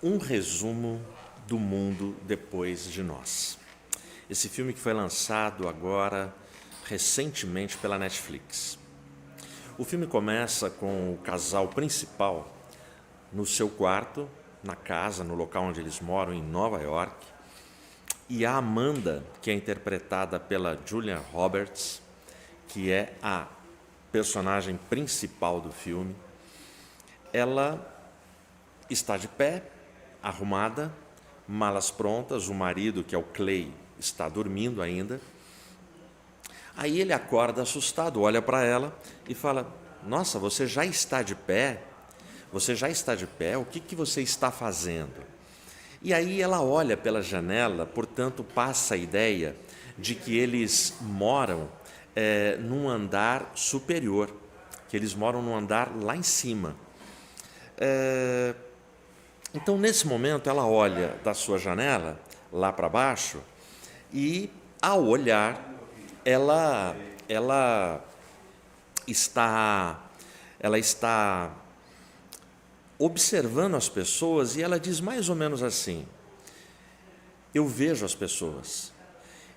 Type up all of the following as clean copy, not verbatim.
Um resumo do mundo depois de nós. Esse filme que foi lançado agora recentemente pela Netflix. O filme começa com o casal principal no seu quarto, na casa, no local onde eles moram, em Nova York. E a Amanda, que é interpretada pela Julia Roberts, que é a personagem principal do filme, ela está de pé, arrumada, malas prontas, o marido, que é o Clay, está dormindo ainda. Aí ele acorda assustado, olha para ela e fala: "Nossa, você já está de pé? Você já está de pé? O que você está fazendo?" E aí ela olha pela janela, portanto passa a ideia de que eles moram num andar superior, que eles moram num andar lá em cima. Então, nesse momento, ela olha da sua janela, lá para baixo, e, ao olhar, ela está, ela está observando as pessoas e ela diz mais ou menos assim: "Eu vejo as pessoas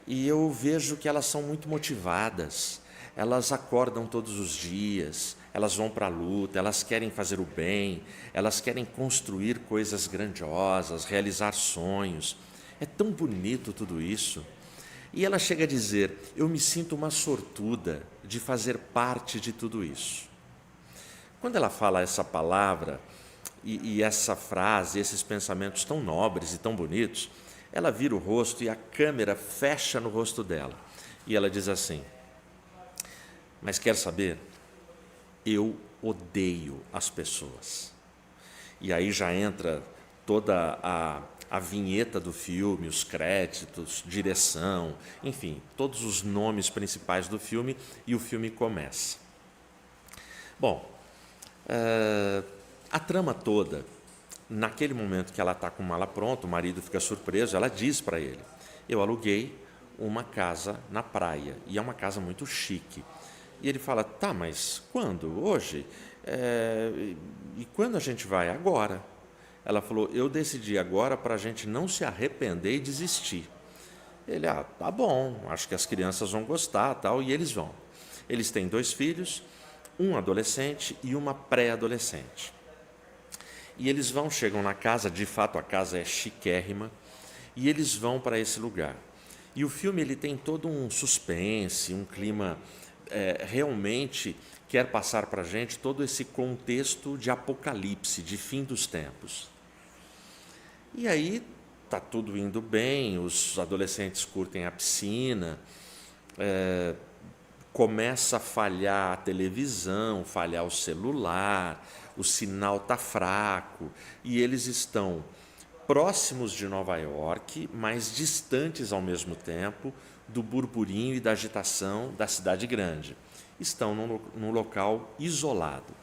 e eu vejo que elas são muito motivadas, elas acordam todos os dias, elas vão para a luta, elas querem fazer o bem, elas querem construir coisas grandiosas, realizar sonhos. É tão bonito tudo isso." E ela chega a dizer: "Eu me sinto uma sortuda de fazer parte de tudo isso." Quando ela fala essa palavra e essa frase, esses pensamentos tão nobres e tão bonitos, ela vira o rosto e a câmera fecha no rosto dela. E ela diz assim: "Mas quer saber? Eu odeio as pessoas." E aí já entra toda a vinheta do filme, os créditos, direção, enfim, todos os nomes principais do filme, e o filme começa. Bom, a trama toda, naquele momento que ela está com mala pronta, o marido fica surpreso, ela diz para ele: "Eu aluguei uma casa na praia, e é uma casa muito chique." E ele fala: "Tá, mas quando? Hoje? E quando a gente vai?" "Agora." Ela falou: "Eu decidi agora para a gente não se arrepender e desistir." Ele: "Tá bom, acho que as crianças vão gostar, tal." E eles vão. Eles têm 2 filhos, um adolescente e uma pré-adolescente. E eles chegam na casa, de fato a casa é chiquérrima, e eles vão para esse lugar. E o filme ele tem todo um suspense, um clima, realmente quer passar para a gente todo esse contexto de apocalipse, de fim dos tempos. E aí está tudo indo bem, os adolescentes curtem a piscina, começa a falhar a televisão, falhar o celular, o sinal está fraco, e eles estão próximos de Nova York, mas distantes ao mesmo tempo do burburinho e da agitação da cidade grande. Estão num local isolado.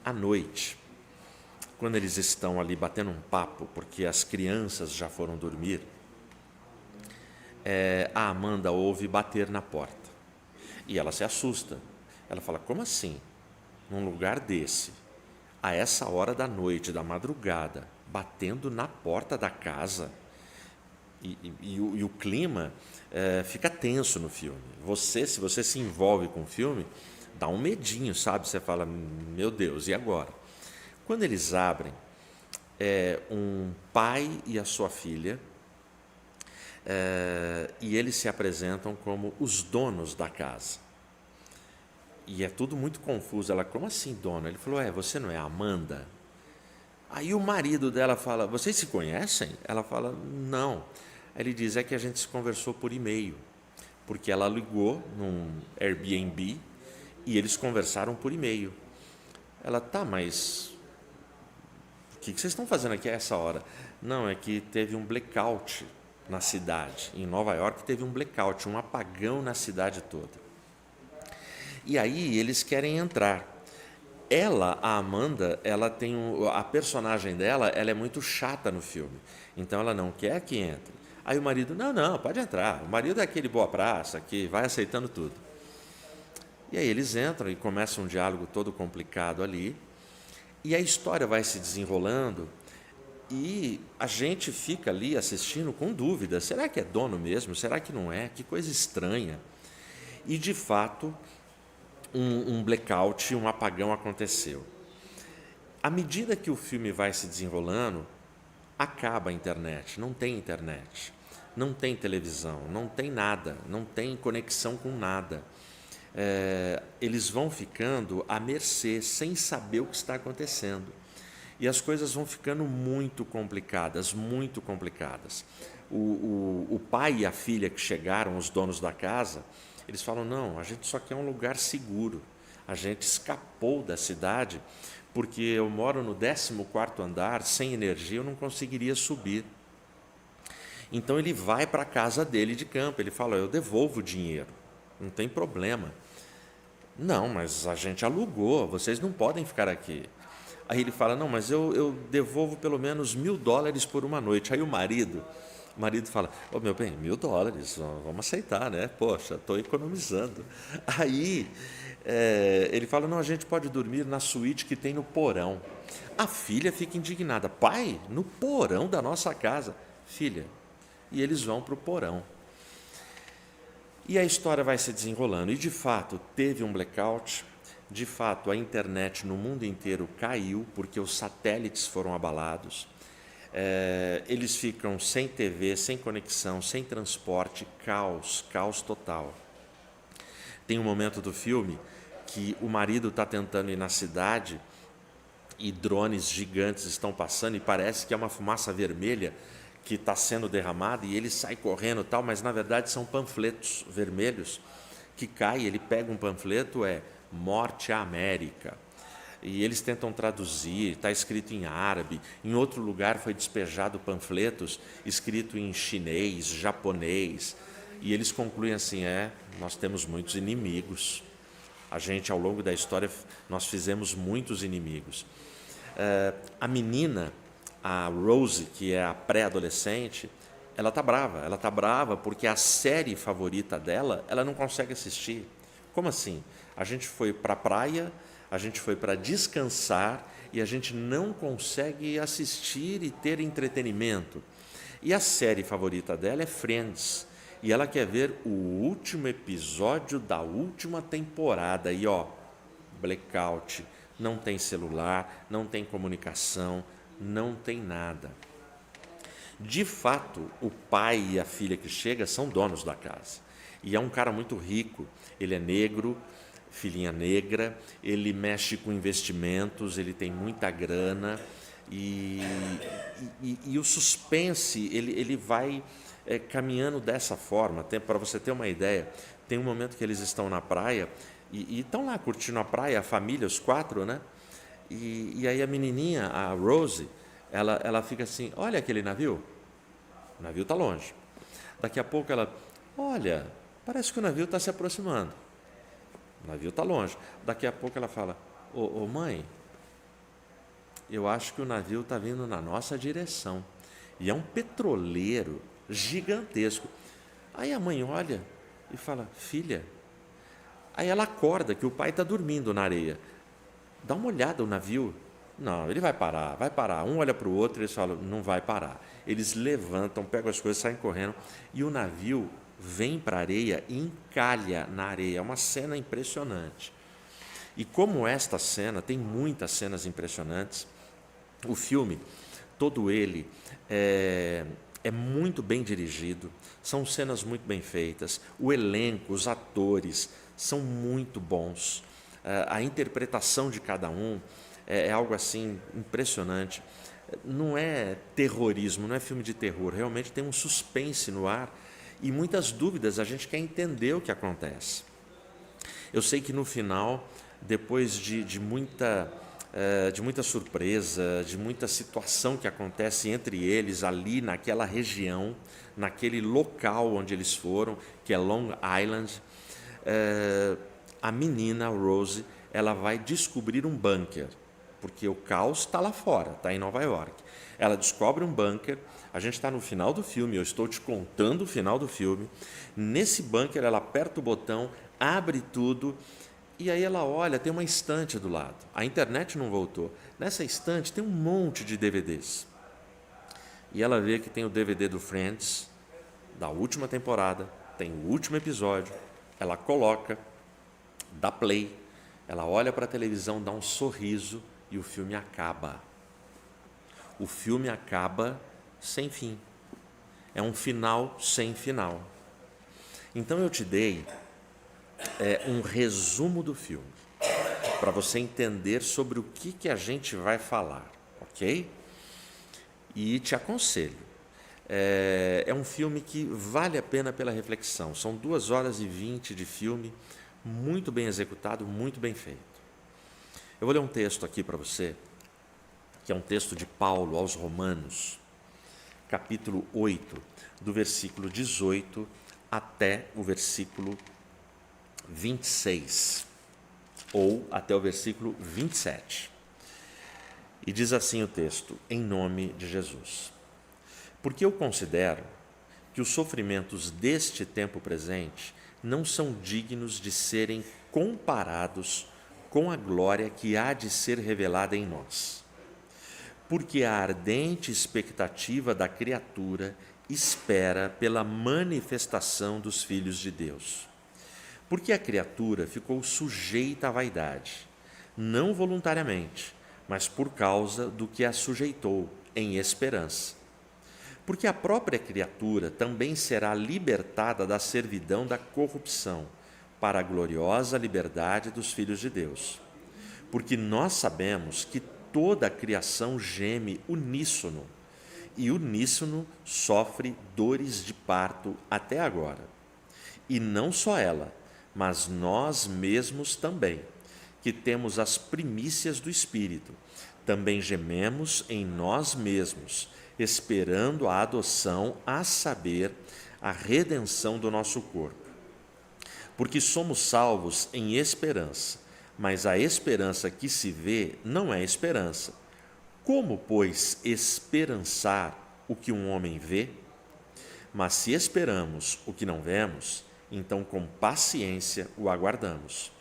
À noite, quando eles estão ali batendo um papo, porque as crianças já foram dormir, a Amanda ouve bater na porta. E ela se assusta. Ela fala: "Como assim? Num lugar desse, a essa hora da noite, da madrugada, batendo na porta da casa?" E o clima fica tenso no filme. Se você se envolve com o filme, dá um medinho, sabe? Você fala: "Meu Deus, e agora?" Quando eles abrem, um pai e a sua filha, e eles se apresentam como os donos da casa. E é tudo muito confuso. Ela: "Como assim, dona?" Ele falou: "Você não é a Amanda?" Aí o marido dela fala: "Vocês se conhecem?" Ela fala: "Não." Aí ele diz: "É que a gente se conversou por e-mail, porque ela ligou num Airbnb e eles conversaram por e-mail." Ela: "Tá, mas o que vocês estão fazendo aqui a essa hora?" "Não, é que teve um blackout na cidade. Em Nova York teve um blackout, um apagão na cidade toda. E aí eles querem entrar." A Amanda, ela tem a personagem dela, ela é muito chata no filme. Então ela não quer que entre. Aí o marido: "Não, não, pode entrar." O marido é aquele boa praça que vai aceitando tudo. E aí eles entram e começa um diálogo todo complicado ali. E a história vai se desenrolando E a gente fica ali assistindo com dúvida: será que é dono mesmo? Será que não é? Que coisa estranha. E de fato, um blackout, um apagão aconteceu. À medida que o filme vai se desenrolando, acaba a internet, não tem internet, não tem televisão, não tem nada, não tem conexão com nada. Eles vão ficando à mercê, sem saber o que está acontecendo. E as coisas vão ficando muito complicadas, muito complicadas. O pai e a filha que chegaram, os donos da casa, eles falam: não, a gente só quer um lugar seguro. A gente escapou da cidade porque eu moro no 14º andar, sem energia, eu não conseguiria subir. Então ele vai para a casa dele de campo, ele fala: eu devolvo o dinheiro, não tem problema. Não, mas a gente alugou, vocês não podem ficar aqui. Aí ele fala: não, mas eu devolvo pelo menos $1.000 por uma noite. Aí o marido fala: ô meu bem, $1.000, vamos aceitar, né? Poxa, estou economizando. Aí ele fala: não, a gente pode dormir na suíte que tem no porão. A filha fica indignada: pai, no porão da nossa casa? Filha, e eles vão para o porão. E a história vai se desenrolando. E de fato, teve um blackout. De fato, a internet no mundo inteiro caiu porque os satélites foram abalados. Eles ficam sem TV, sem conexão, sem transporte, caos, caos total. Tem um momento do filme que o marido está tentando ir na cidade e drones gigantes estão passando e parece que é uma fumaça vermelha que está sendo derramada e ele sai correndo e tal, mas na verdade são panfletos vermelhos que caem. Ele pega um panfleto, Morte à América. E eles tentam traduzir, está escrito em árabe. Em outro lugar foi despejado panfletos escrito em chinês, japonês. E eles concluem assim: nós temos muitos inimigos. A gente, ao longo da história, nós fizemos muitos inimigos. A menina, a Rose, que é a pré-adolescente, ela está brava porque a série favorita dela, ela não consegue assistir. Como assim? A gente foi para a praia, a gente foi para descansar e a gente não consegue assistir e ter entretenimento. E a série favorita dela é Friends. E ela quer ver o último episódio da última temporada. E blackout, não tem celular, não tem comunicação, não tem nada. De fato, o pai e a filha que chega são donos da casa. E é um cara muito rico, ele é negro, filhinha negra, ele mexe com investimentos, ele tem muita grana e o suspense, ele vai caminhando dessa forma. Para você ter uma ideia, tem um momento que eles estão na praia e estão lá curtindo a praia, a família, os 4, né? E aí a menininha, a Rose, ela fica assim: olha aquele navio, o navio está longe. Daqui a pouco ela: olha, parece que o navio está se aproximando. O navio está longe. Daqui a pouco ela fala: ô mãe, eu acho que o navio está vindo na nossa direção. E é um petroleiro gigantesco. Aí a mãe olha e fala: filha. Aí ela acorda que o pai está dormindo na areia. Dá uma olhada no navio. Não, ele vai parar, vai parar. Um olha para o outro e eles falam: não vai parar. Eles levantam, pegam as coisas, saem correndo e o navio vem para a areia e encalha na areia. É uma cena impressionante. E como esta cena, tem muitas cenas impressionantes, o filme, todo ele, é muito bem dirigido, são cenas muito bem feitas, o elenco, os atores são muito bons, a interpretação de cada um é algo assim impressionante. Não é terrorismo, não é filme de terror, realmente tem um suspense no ar e muitas dúvidas, a gente quer entender o que acontece. Eu sei que no final, depois de muita surpresa, de muita situação que acontece entre eles ali naquela região, naquele local onde eles foram, que é Long Island, a menina, a Rose, ela vai descobrir um bunker, porque o caos está lá fora, está em Nova York. Ela descobre um bunker, a gente está no final do filme, eu estou te contando o final do filme. Nesse bunker ela aperta o botão, abre tudo, e aí ela olha, tem uma estante do lado. A internet não voltou. Nessa estante tem um monte de DVDs. e ela vê que tem o DVD do Friends, da última temporada, tem o último episódio, ela coloca, dá play, ela olha para a televisão, dá um sorriso e o filme acaba. O filme acaba sem fim. É um final sem final. Então eu te dei um resumo do filme, para você entender sobre o que a gente vai falar, ok? E te aconselho. É um filme que vale a pena pela reflexão. São 2 horas e 20 de filme, muito bem executado, muito bem feito. Eu vou ler um texto aqui para você, que é um texto de Paulo aos Romanos, capítulo 8, do versículo 18 até o versículo 26, ou até o versículo 27. E diz assim o texto, em nome de Jesus. Porque eu considero que os sofrimentos deste tempo presente não são dignos de serem comparados com a glória que há de ser revelada em nós. Porque a ardente expectativa da criatura espera pela manifestação dos filhos de Deus. Porque a criatura ficou sujeita à vaidade, não voluntariamente, mas por causa do que a sujeitou, em esperança. Porque a própria criatura também será libertada da servidão da corrupção, para a gloriosa liberdade dos filhos de Deus. Porque nós sabemos que toda a criação geme uníssono, e uníssono sofre dores de parto até agora. E não só ela, mas nós mesmos também, que temos as primícias do Espírito, também gememos em nós mesmos, esperando a adoção, a saber, a redenção do nosso corpo. Porque somos salvos em esperança, mas a esperança que se vê não é esperança. Como, pois, esperançar o que um homem vê? Mas se esperamos o que não vemos, então com paciência o aguardamos.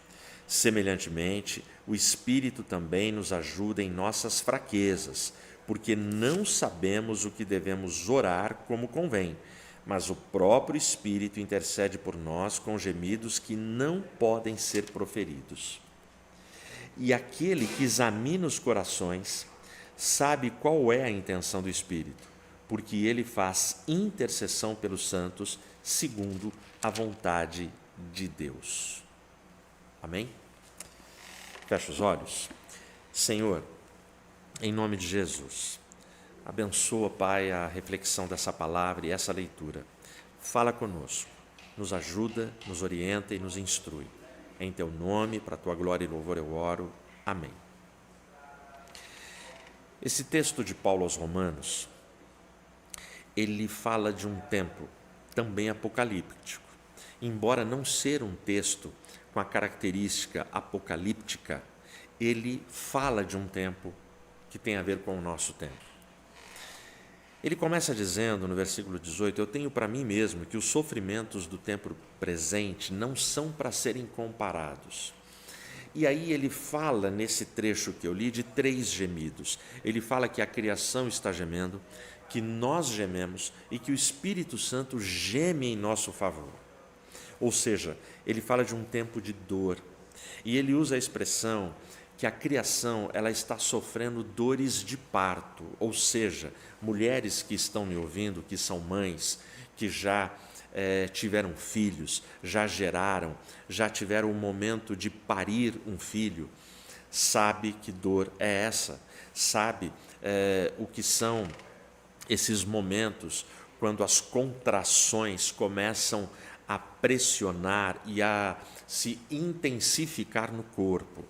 Semelhantemente, o Espírito também nos ajuda em nossas fraquezas, porque não sabemos o que devemos orar como convém, mas o próprio Espírito intercede por nós com gemidos que não podem ser proferidos. E aquele que examina os corações sabe qual é a intenção do Espírito, porque ele faz intercessão pelos santos segundo a vontade de Deus. Amém? Fecha os olhos. Senhor, em nome de Jesus, abençoa, Pai, a reflexão dessa palavra e essa leitura. Fala conosco, nos ajuda, nos orienta e nos instrui. Em Teu nome, para a Tua glória e louvor eu oro. Amém. Esse texto de Paulo aos Romanos, ele fala de um tempo também apocalíptico. Embora não ser um texto com a característica apocalíptica, ele fala de um tempo que tem a ver com o nosso tempo. Ele começa dizendo no versículo 18, eu tenho para mim mesmo que os sofrimentos do tempo presente não são para serem comparados. E aí ele fala, nesse trecho que eu li, de 3 gemidos. Ele fala que a criação está gemendo, que nós gememos e que o Espírito Santo geme em nosso favor. Ou seja, ele fala de um tempo de dor. E ele usa a expressão que a criação ela está sofrendo dores de parto, ou seja, mulheres que estão me ouvindo, que são mães, que já tiveram filhos, já geraram, já tiveram o momento de parir um filho, sabe que dor é essa, sabe o que são esses momentos quando as contrações começam a pressionar e a se intensificar no corpo.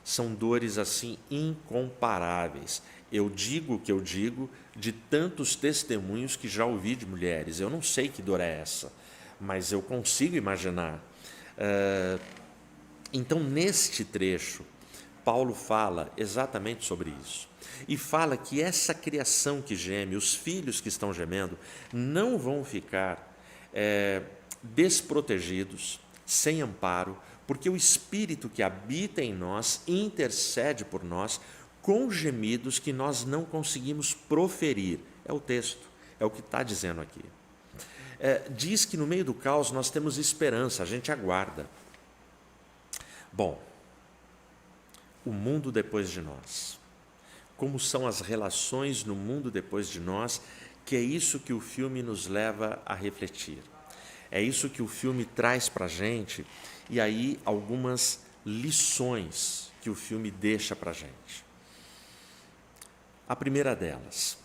São dores assim incomparáveis. Eu digo o que eu digo de tantos testemunhos que já ouvi de mulheres. Eu não sei que dor é essa, mas eu consigo imaginar. Então, neste trecho, Paulo fala exatamente sobre isso. E fala que essa criação que geme, os filhos que estão gemendo, não vão ficar desprotegidos, sem amparo, porque o Espírito que habita em nós intercede por nós com gemidos que nós não conseguimos proferir, É o texto, é o que está dizendo aqui. Diz que no meio do caos nós temos esperança, a gente aguarda. Bom, o mundo depois de nós. Como são as relações no mundo depois de nós, que é isso que o filme nos leva a refletir. É isso que o filme traz para a gente, e aí algumas lições que o filme deixa para a gente. A primeira delas,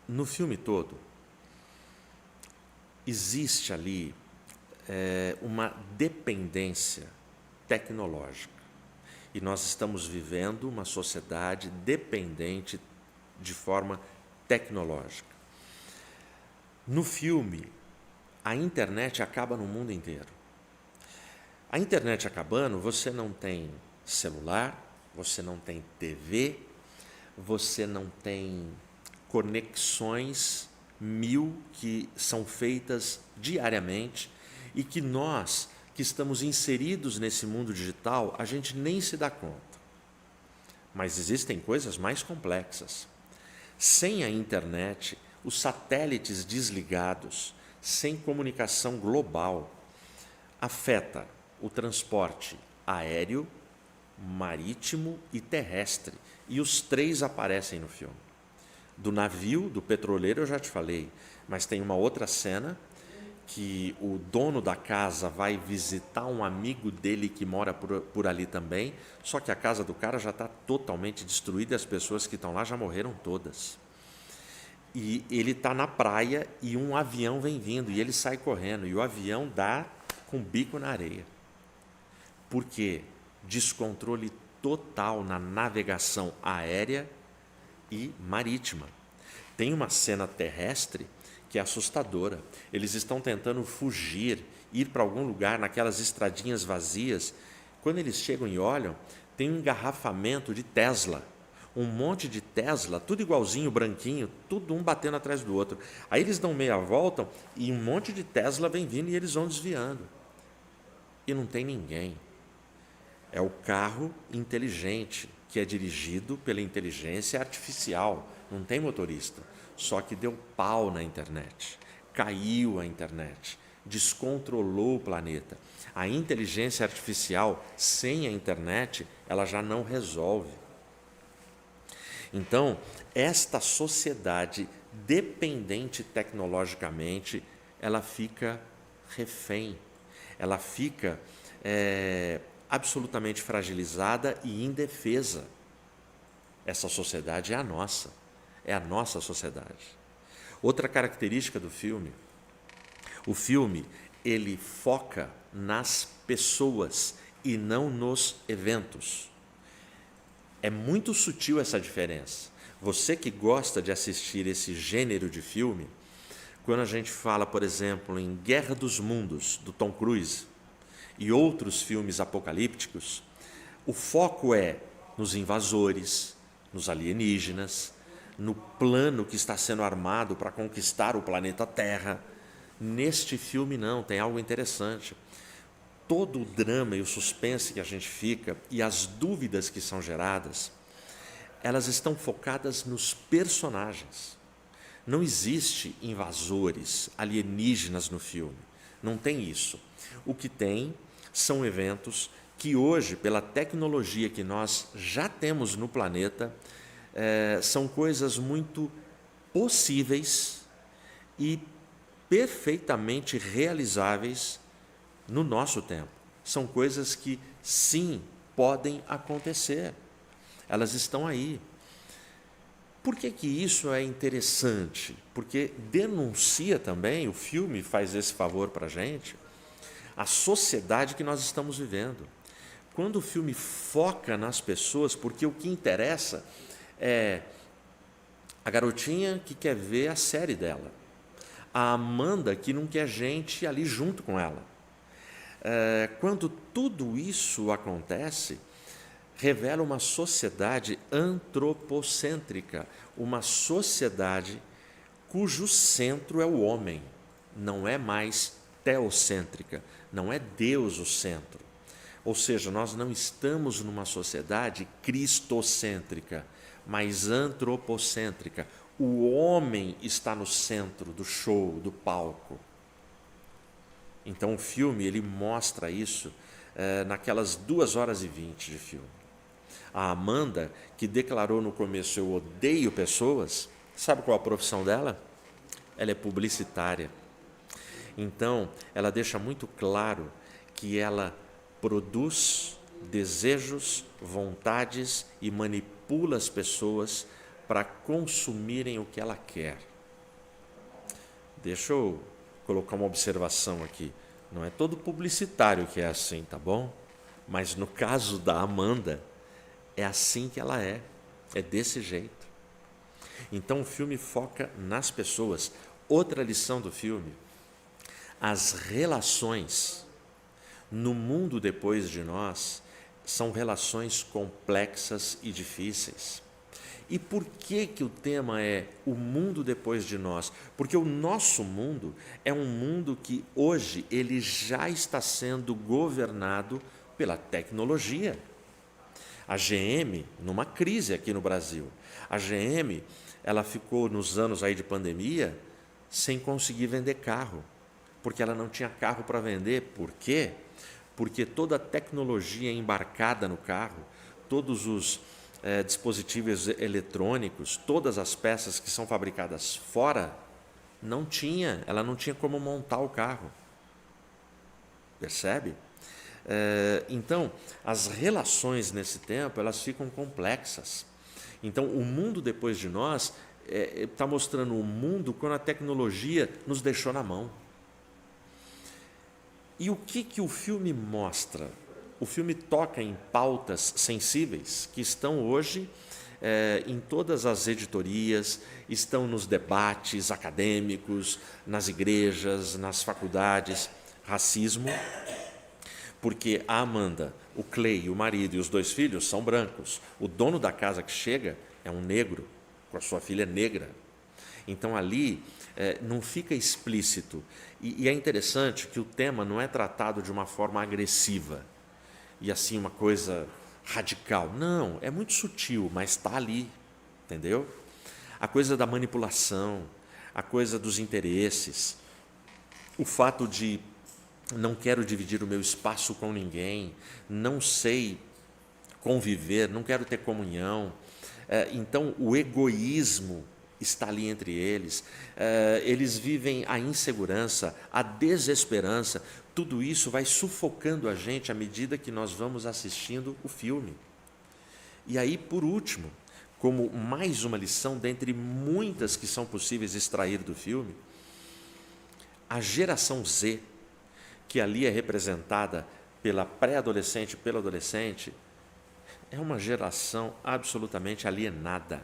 no filme todo, existe ali uma dependência tecnológica. E nós estamos vivendo uma sociedade dependente de forma tecnológica. No filme, a internet acaba no mundo inteiro. A internet acabando, você não tem celular, você não tem TV, você não tem conexões 1000 que são feitas diariamente e que nós, que estamos inseridos nesse mundo digital, a gente nem se dá conta. Mas existem coisas mais complexas. Sem a internet, os satélites desligados, sem comunicação global, afeta o transporte aéreo, marítimo e terrestre. E os três aparecem no filme. Do navio, do petroleiro, eu já te falei, mas tem uma outra cena que o dono da casa vai visitar um amigo dele que mora por ali também, só que a casa do cara já está totalmente destruída e as pessoas que estão lá já morreram todas. E ele está na praia e um avião vem vindo e ele sai correndo e o avião dá com o bico na areia. Por quê? Descontrole total na navegação aérea e marítima. Tem uma cena terrestre que é assustadora. Eles estão tentando fugir, ir para algum lugar naquelas estradinhas vazias. Quando eles chegam e olham, tem um engarrafamento de Tesla, um monte de Tesla, tudo igualzinho, branquinho, tudo um batendo atrás do outro. Aí eles dão meia volta e um monte de Tesla vem vindo e eles vão desviando. E não tem ninguém. É o carro inteligente, que é dirigido pela inteligência artificial, não tem motorista. Só que deu pau na internet, caiu a internet, descontrolou o planeta. A inteligência artificial, sem a internet, ela já não resolve. Então, esta sociedade dependente tecnologicamente, ela fica refém, ela fica absolutamente fragilizada e indefesa. Essa sociedade é a nossa sociedade. Outra característica do filme, o filme, ele foca nas pessoas e não nos eventos. É muito sutil essa diferença. Você que gosta de assistir esse gênero de filme, quando a gente fala, por exemplo, em Guerra dos Mundos, do Tom Cruise, e outros filmes apocalípticos, o foco é nos invasores, nos alienígenas, no plano que está sendo armado para conquistar o planeta Terra. Neste filme não, tem algo interessante. Todo o drama e o suspense que a gente fica e as dúvidas que são geradas, elas estão focadas nos personagens. Não existe invasores, alienígenas no filme. Não tem isso. O que tem são eventos que hoje, pela tecnologia que nós já temos no planeta, são coisas muito possíveis e perfeitamente realizáveis no nosso tempo. São coisas que, sim, podem acontecer. Elas estão aí. Por que isso é interessante? Porque denuncia também, o filme faz esse favor para a gente, a sociedade que nós estamos vivendo. Quando o filme foca nas pessoas, porque o que interessa é a garotinha que quer ver a série dela, a Amanda que não quer gente ali junto com ela. Quando tudo isso acontece, revela uma sociedade antropocêntrica, uma sociedade cujo centro é o homem, não é mais teocêntrica, não é Deus o centro. Ou seja, nós não estamos numa sociedade cristocêntrica, mais antropocêntrica. O homem está no centro do show, do palco. Então o filme ele mostra isso naquelas 2h20 de filme. A Amanda, que declarou no começo, eu odeio pessoas, sabe qual a profissão dela? Ela é publicitária. Então, ela deixa muito claro que ela produz desejos, vontades e manipula as pessoas para consumirem o que ela quer. Deixa eu colocar uma observação aqui. Não é todo publicitário que é assim, tá bom? Mas no caso da Amanda, é assim que ela é desse jeito. Então o filme foca nas pessoas. Outra lição do filme, as relações no mundo depois de nós são relações complexas e difíceis. E por que o tema é o mundo depois de nós? Porque o nosso mundo é um mundo que hoje ele já está sendo governado pela tecnologia. A GM, numa crise aqui no Brasil, a GM, ela ficou nos anos aí de pandemia sem conseguir vender carro, porque ela não tinha carro para vender. Por quê? Porque toda a tecnologia embarcada no carro, todos os dispositivos eletrônicos, todas as peças que são fabricadas fora, ela não tinha como montar o carro. Percebe? Então, as relações nesse tempo, elas ficam complexas. Então, o mundo depois de nós está mostrando o mundo quando a tecnologia nos deixou na mão. E o que o filme mostra? O filme toca em pautas sensíveis que estão hoje em todas as editorias, estão nos debates acadêmicos, nas igrejas, nas faculdades. Racismo, porque a Amanda, o Clay, o marido e os 2 filhos são brancos. O dono da casa que chega é um negro, com a sua filha negra. Então ali não fica explícito. E é interessante que o tema não é tratado de uma forma agressiva e assim uma coisa radical. Não, é muito sutil, mas está ali, entendeu? A coisa da manipulação, a coisa dos interesses, o fato de não quero dividir o meu espaço com ninguém, não sei conviver, não quero ter comunhão. Então, o egoísmo está ali entre eles. Eles vivem a insegurança, a desesperança. Tudo isso vai sufocando a gente à medida que nós vamos assistindo o filme. E aí, por último, como mais uma lição dentre muitas que são possíveis extrair do filme, a geração Z, que ali é representada pela pré-adolescente e pelo adolescente, é uma geração absolutamente alienada.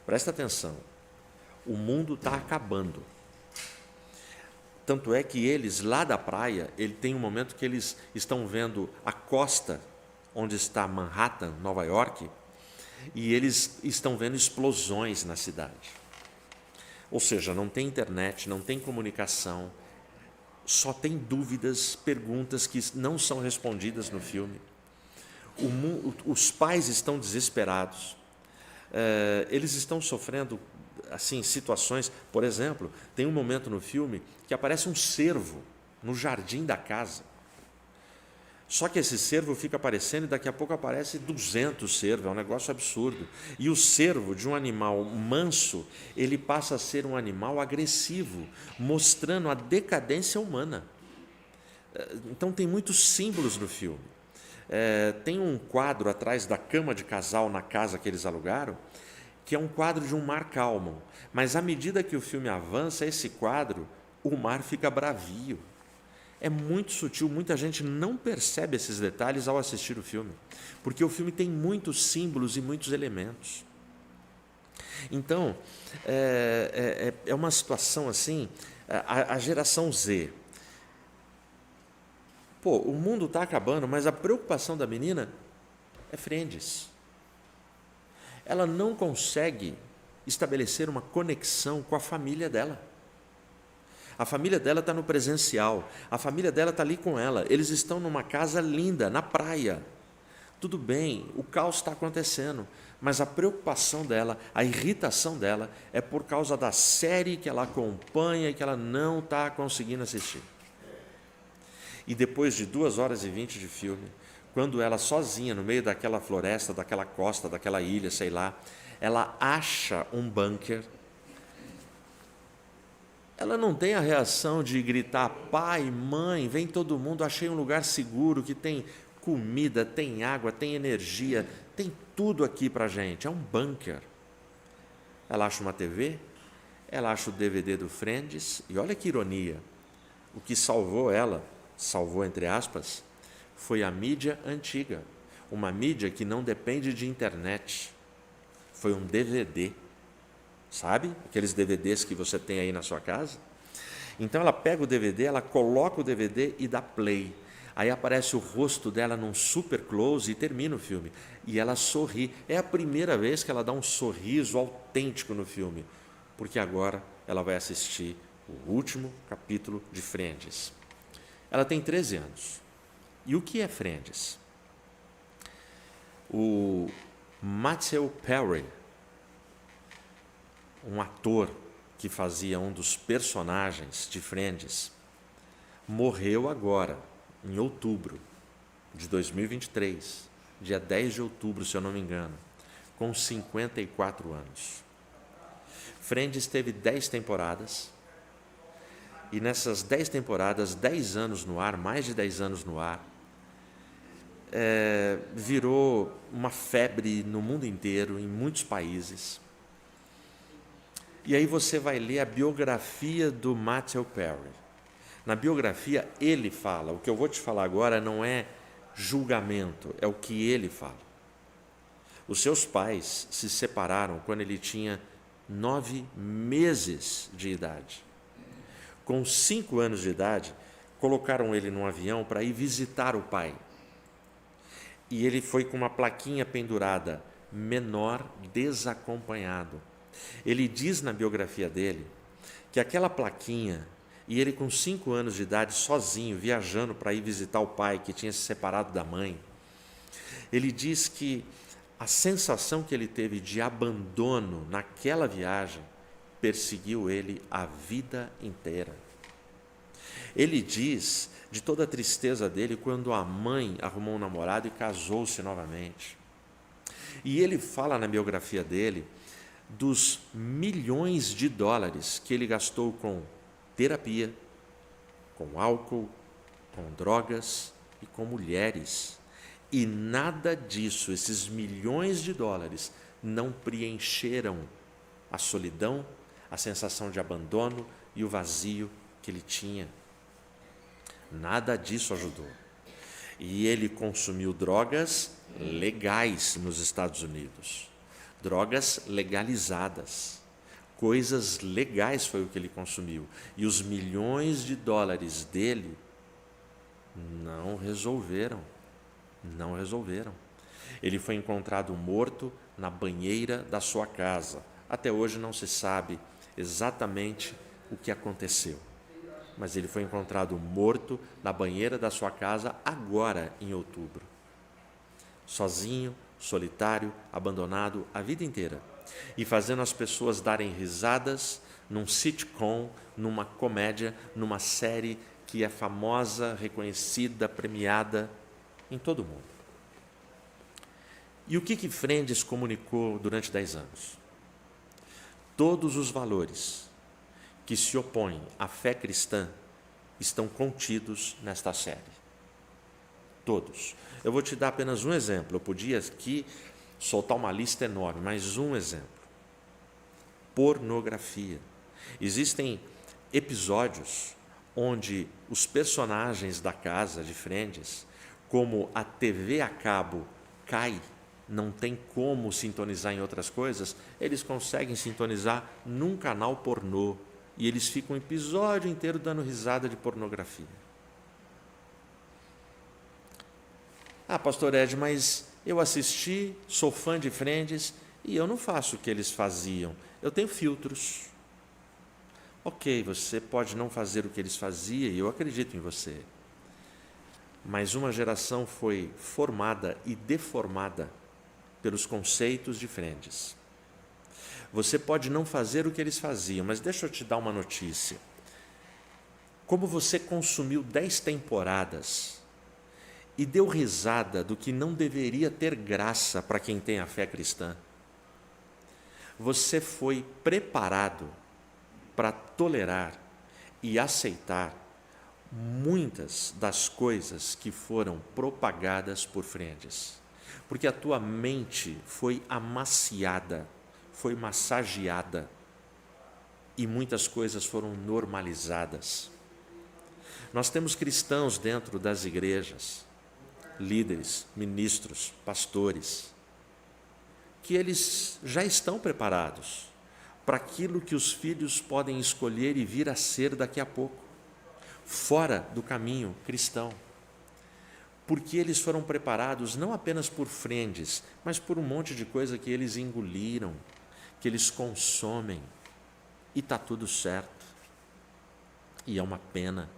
Presta atenção, o mundo está acabando. Tanto é que eles, lá da praia, tem um momento que eles estão vendo a costa onde está Manhattan, Nova York, e eles estão vendo explosões na cidade. Ou seja, não tem internet, não tem comunicação, só tem dúvidas, perguntas que não são respondidas no filme. Os pais estão desesperados, eles estão sofrendo assim, situações. Por exemplo, tem um momento no filme que aparece um cervo no jardim da casa. Só que esse cervo fica aparecendo e daqui a pouco aparece 200 cervos, é um negócio absurdo. E o cervo, de um animal manso, ele passa a ser um animal agressivo, mostrando a decadência humana. Então tem muitos símbolos no filme. Tem um quadro atrás da cama de casal na casa que eles alugaram, que é um quadro de um mar calmo. Mas à medida que o filme avança, esse quadro, o mar fica bravio. É muito sutil, muita gente não percebe esses detalhes ao assistir o filme, porque o filme tem muitos símbolos e muitos elementos. Então, é uma situação assim, a geração Z. Pô, o mundo está acabando, mas a preocupação da menina é Friends. Ela não consegue estabelecer uma conexão com a família dela. A família dela está no presencial, a família dela está ali com ela, eles estão numa casa linda, na praia. Tudo bem, o caos está acontecendo, mas a preocupação dela, a irritação dela é por causa da série que ela acompanha e que ela não está conseguindo assistir. E depois de 2h20 de filme, quando ela sozinha no meio daquela floresta, daquela costa, daquela ilha, sei lá, ela acha um bunker, ela não tem a reação de gritar: pai, mãe, vem todo mundo, achei um lugar seguro que tem comida, tem água, tem energia, tem tudo aqui para a gente, é um bunker. Ela acha uma TV, ela acha o DVD do Friends, e olha que ironia, o que salvou ela, salvou entre aspas, foi a mídia antiga, uma mídia que não depende de internet, foi um DVD, sabe? Aqueles DVDs que você tem aí na sua casa. Então ela pega o DVD, ela coloca o DVD e dá play. Aí aparece o rosto dela num super close e termina o filme. E ela sorri. É a primeira vez que ela dá um sorriso autêntico no filme, porque agora ela vai assistir o último capítulo de Friends. Ela tem 13 anos. E o que é Friends? O Matthew Perry, um ator que fazia um dos personagens de Friends, morreu agora, em outubro de 2023, dia 10 de outubro, se eu não me engano, com 54 anos. Friends teve 10 temporadas, e nessas 10 temporadas, 10 anos no ar, mais de 10 anos no ar, virou uma febre no mundo inteiro, em muitos países. E aí você vai ler a biografia do Matthew Perry. Na biografia ele fala, o que eu vou te falar agora não é julgamento, é o que ele fala. Os seus pais se separaram quando ele tinha 9 meses de idade. Com 5 anos de idade, colocaram ele num avião para ir visitar o pai. E ele foi com uma plaquinha pendurada, menor desacompanhado. Ele diz na biografia dele que aquela plaquinha, e ele com 5 anos de idade, sozinho, viajando para ir visitar o pai que tinha se separado da mãe, ele diz que a sensação que ele teve de abandono naquela viagem perseguiu ele a vida inteira. Ele diz de toda a tristeza dele quando a mãe arrumou um namorado e casou-se novamente. E ele fala na biografia dele dos milhões de dólares que ele gastou com terapia, com álcool, com drogas e com mulheres. E nada disso, esses milhões de dólares, não preencheram a solidão, a sensação de abandono e o vazio que ele tinha. Nada disso ajudou. E ele consumiu drogas legais nos Estados Unidos. Drogas legalizadas, coisas legais foi o que ele consumiu. E os milhões de dólares dele não resolveram. Ele foi encontrado morto na banheira da sua casa. Até hoje não se sabe exatamente o que aconteceu. Mas ele foi encontrado morto na banheira da sua casa agora em outubro. Sozinho, solitário, abandonado a vida inteira, e fazendo as pessoas darem risadas num sitcom, numa comédia, numa série que é famosa, reconhecida, premiada em todo o mundo. E o que Friends comunicou durante 10 anos? Todos os valores que se opõem à fé cristã estão contidos nesta série. Todos. Eu vou te dar apenas um exemplo. Eu podia aqui soltar uma lista enorme, mas um exemplo. Pornografia. Existem episódios onde os personagens da casa de Friends, como a TV a cabo cai, não tem como sintonizar em outras coisas, eles conseguem sintonizar num canal pornô e eles ficam um episódio inteiro dando risada de pornografia. Ah, pastor Ed, mas eu assisti, sou fã de Friends e eu não faço o que eles faziam. Eu tenho filtros. Ok, você pode não fazer o que eles faziam e eu acredito em você. mas uma geração foi formada e deformada pelos conceitos de Friends. Você pode não fazer o que eles faziam, mas deixa eu te dar uma notícia. Como você consumiu 10 temporadas e deu risada do que não deveria ter graça para quem tem a fé cristã, você foi preparado para tolerar e aceitar muitas das coisas que foram propagadas por Friends, porque a tua mente foi amaciada, foi massageada e muitas coisas foram normalizadas. Nós temos cristãos dentro das igrejas, líderes, ministros, pastores, que eles já estão preparados para aquilo que os filhos podem escolher e vir a ser daqui a pouco, fora do caminho cristão. Porque eles foram preparados não apenas por Friends, mas por um monte de coisa que eles engoliram, que eles consomem, e está tudo certo. E é uma pena.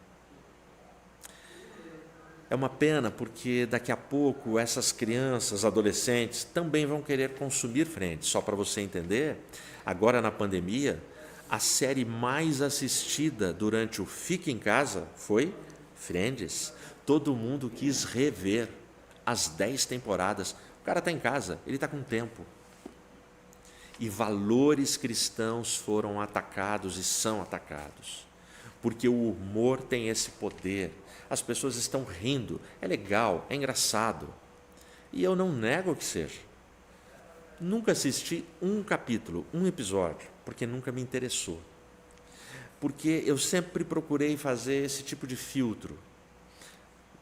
É uma pena porque daqui a pouco essas crianças, adolescentes, também vão querer consumir Friends. Só para você entender, agora na pandemia, a série mais assistida durante o Fica em Casa foi Friends. Todo mundo quis rever as 10 temporadas. O cara está em casa, ele está com tempo. E valores cristãos foram atacados e são atacados. Porque o humor tem esse poder. As pessoas estão rindo, é legal, é engraçado. E eu não nego que seja. Nunca assisti um capítulo, um episódio, porque nunca me interessou. Porque eu sempre procurei fazer esse tipo de filtro,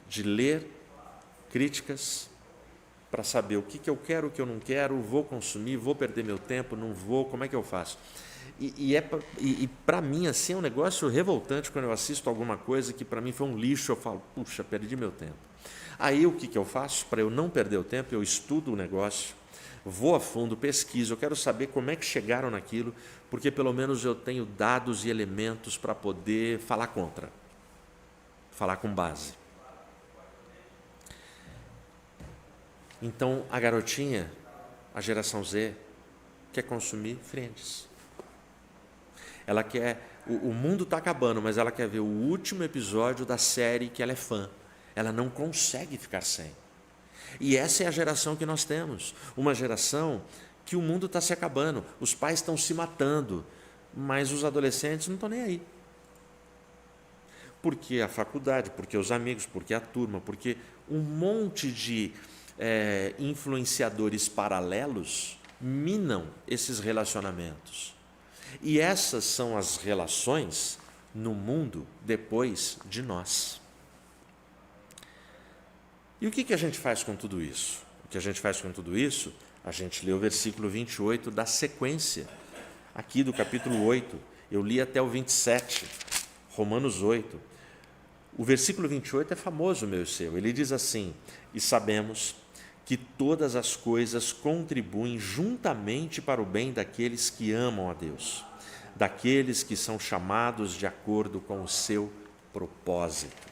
de ler críticas para saber o que eu quero, o que eu não quero, vou consumir, vou perder meu tempo, não vou, como é que eu faço? E para mim, assim, é um negócio revoltante quando eu assisto alguma coisa que para mim foi um lixo, eu falo, puxa, perdi meu tempo. Aí o que eu faço? Para eu não perder o tempo, eu estudo o negócio, vou a fundo, pesquiso, eu quero saber como é que chegaram naquilo, porque pelo menos eu tenho dados e elementos para poder falar contra, falar com base. Então, a garotinha, a geração Z, quer consumir Friends. Ela quer, o mundo está acabando, mas ela quer ver o último episódio da série que ela é fã. Ela não consegue ficar sem. E essa é a geração que nós temos. Uma geração que o mundo está se acabando, os pais estão se matando, mas os adolescentes não estão nem aí. Porque a faculdade, porque os amigos, porque a turma, porque um monte de influenciadores paralelos minam esses relacionamentos. E essas são as relações no mundo depois de nós. E o que a gente faz com tudo isso? O que a gente faz com tudo isso? A gente lê o versículo 28 da sequência, aqui do capítulo 8. Eu li até o 27, Romanos 8. O versículo 28 é famoso, meu e seu. Ele diz assim: e sabemos que todas as coisas contribuem juntamente para o bem daqueles que amam a Deus, daqueles que são chamados de acordo com o seu propósito.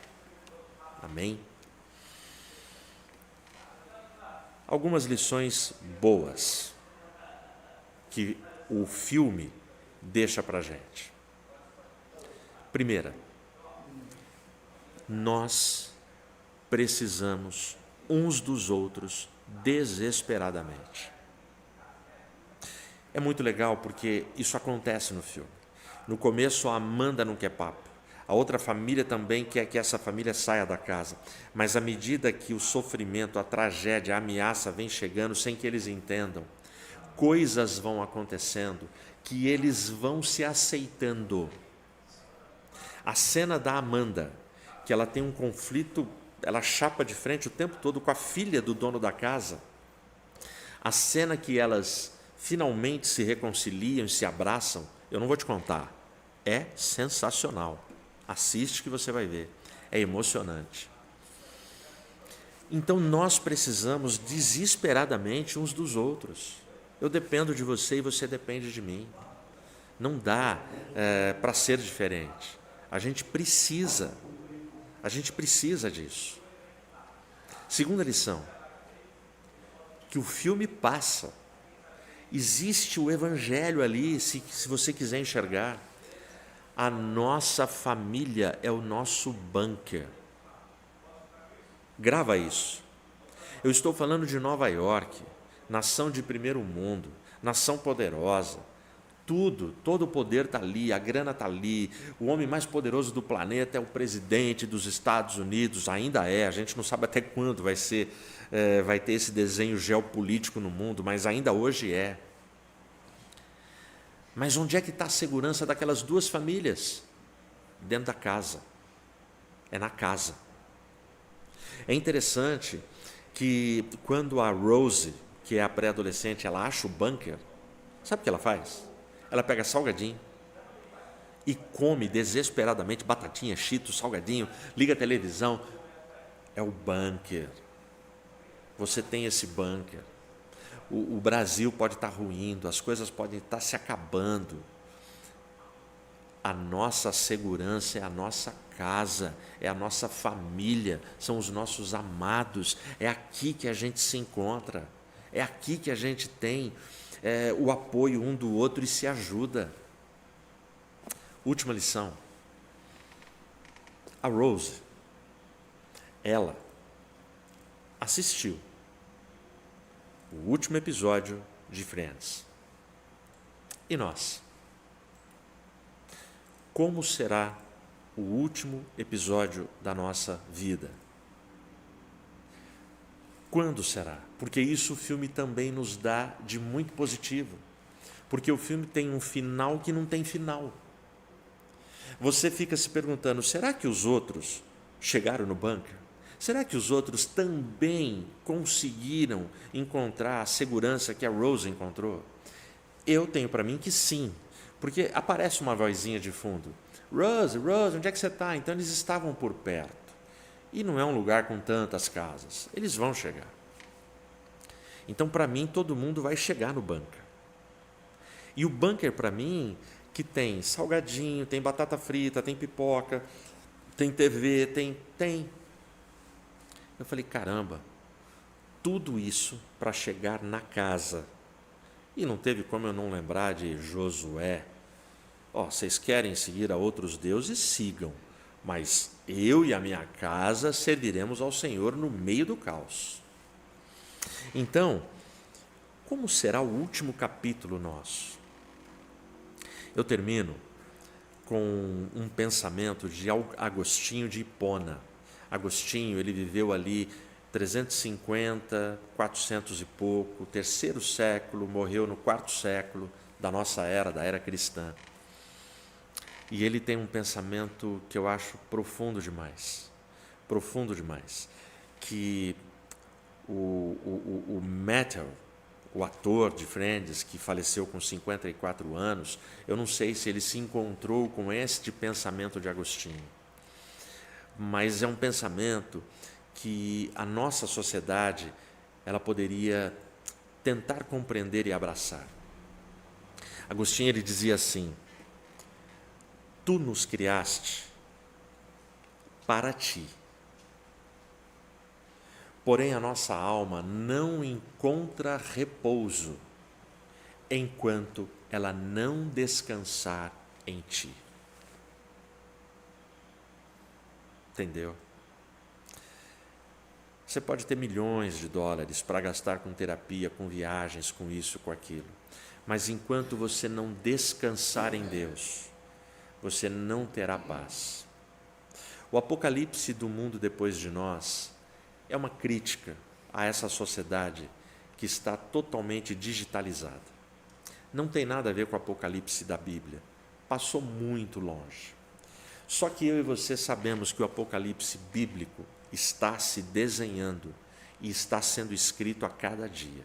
Amém? Algumas lições boas que o filme deixa para a gente. Primeira, nós precisamos uns dos outros desesperadamente. É muito legal porque isso acontece no filme. No começo a Amanda não quer papo, a outra família também quer que essa família saia da casa, mas à medida que o sofrimento, a tragédia, a ameaça vem chegando sem que eles entendam, coisas vão acontecendo que eles vão se aceitando. A cena da Amanda, que ela tem um conflito, ela chapa de frente o tempo todo com a filha do dono da casa. A cena que elas finalmente se reconciliam e se abraçam, eu não vou te contar, é sensacional. Assiste que você vai ver, é emocionante. Então nós precisamos desesperadamente uns dos outros. Eu dependo de você e você depende de mim. Não dá para ser diferente. A gente precisa disso. Segunda lição, que o filme passa. Existe o evangelho ali, se você quiser enxergar. A nossa família é o nosso bunker. Grava isso. Eu estou falando de Nova York, nação de primeiro mundo, nação poderosa. Todo o poder está ali, a grana está ali. O homem mais poderoso do planeta é o presidente dos Estados Unidos, ainda é. A gente não sabe até quando vai ter esse desenho geopolítico no mundo, mas ainda hoje é. Mas onde é que está a segurança daquelas duas famílias? Dentro da casa. É na casa. É interessante que quando a Rose, que é a pré-adolescente, ela acha o bunker, sabe o que ela faz? Ela pega salgadinho e come desesperadamente batatinha, Cheetos, salgadinho, liga a televisão. É o bunker. Você tem esse bunker. O Brasil pode estar ruindo, as coisas podem estar se acabando. A nossa segurança é a nossa casa, é a nossa família, são os nossos amados. É aqui que a gente se encontra, é aqui que a gente tem o apoio um do outro e se ajuda. Última lição. A Rose, ela assistiu o último episódio de Friends. E nós? Como será o último episódio da nossa vida? Quando será? Porque isso o filme também nos dá de muito positivo. Porque o filme tem um final que não tem final. Você fica se perguntando, será que os outros chegaram no bunker? Será que os outros também conseguiram encontrar a segurança que a Rose encontrou? Eu tenho para mim que sim, porque aparece uma vozinha de fundo. Rose, onde é que você está? Então eles estavam por perto. E não é um lugar com tantas casas. Eles vão chegar. Então, para mim, todo mundo vai chegar no bunker. E o bunker, para mim, que tem salgadinho, tem batata frita, tem pipoca, tem TV, tem. Eu falei, caramba, tudo isso para chegar na casa. E não teve como eu não lembrar de Josué. Vocês querem seguir a outros deuses? Sigam. Mas eu e a minha casa serviremos ao Senhor no meio do caos. Então, como será o último capítulo nosso? Eu termino com um pensamento de Agostinho de Hipona. Agostinho, ele viveu ali 350, 400 e pouco, terceiro século, morreu no quarto século da nossa era, da era cristã. E ele tem um pensamento que eu acho profundo demais, que o Matthew, o ator de Friends, que faleceu com 54 anos, eu não sei se ele se encontrou com este pensamento de Agostinho, mas é um pensamento que a nossa sociedade ela poderia tentar compreender e abraçar. Agostinho, ele dizia assim: tu nos criaste para ti, porém a nossa alma não encontra repouso enquanto ela não descansar em ti. Entendeu? Você pode ter milhões de dólares para gastar com terapia, com viagens, com isso, com aquilo, mas enquanto você não descansar em Deus, você não terá paz. O apocalipse do mundo depois de nós é uma crítica a essa sociedade que está totalmente digitalizada. Não tem nada a ver com o apocalipse da Bíblia. Passou muito longe. Só que eu e você sabemos que o apocalipse bíblico está se desenhando e está sendo escrito a cada dia.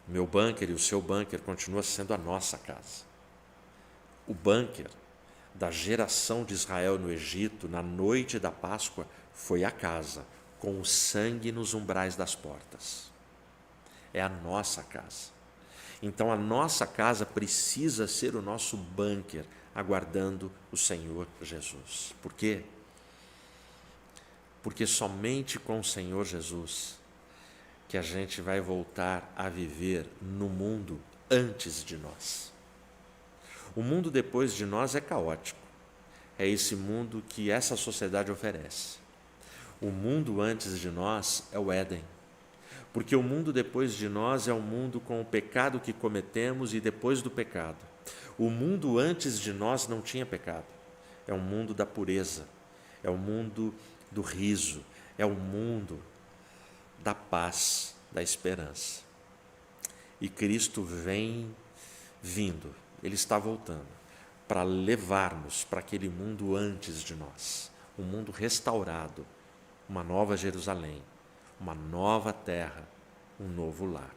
O meu bunker e o seu bunker continua sendo a nossa casa. O bunker da geração de Israel no Egito, na noite da Páscoa, foi a casa, com o sangue nos umbrais das portas. É a nossa casa. Então a nossa casa precisa ser o nosso bunker, aguardando o Senhor Jesus. Por quê? porque somente com o Senhor Jesus que a gente vai voltar a viver no mundo antes de nós. O mundo depois de nós é caótico. É esse mundo que essa sociedade oferece. O mundo antes de nós é o Éden. Porque o mundo depois de nós é o mundo com o pecado que cometemos e depois do pecado. O mundo antes de nós não tinha pecado. É o mundo da pureza, é o mundo do riso, é o mundo da paz, da esperança. E Cristo vem vindo, Ele está voltando para levar-nos para aquele mundo antes de nós, um mundo restaurado, uma nova Jerusalém, uma nova terra, um novo lar.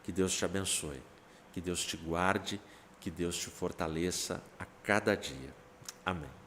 Que Deus te abençoe, que Deus te guarde, que Deus te fortaleça a cada dia. Amém.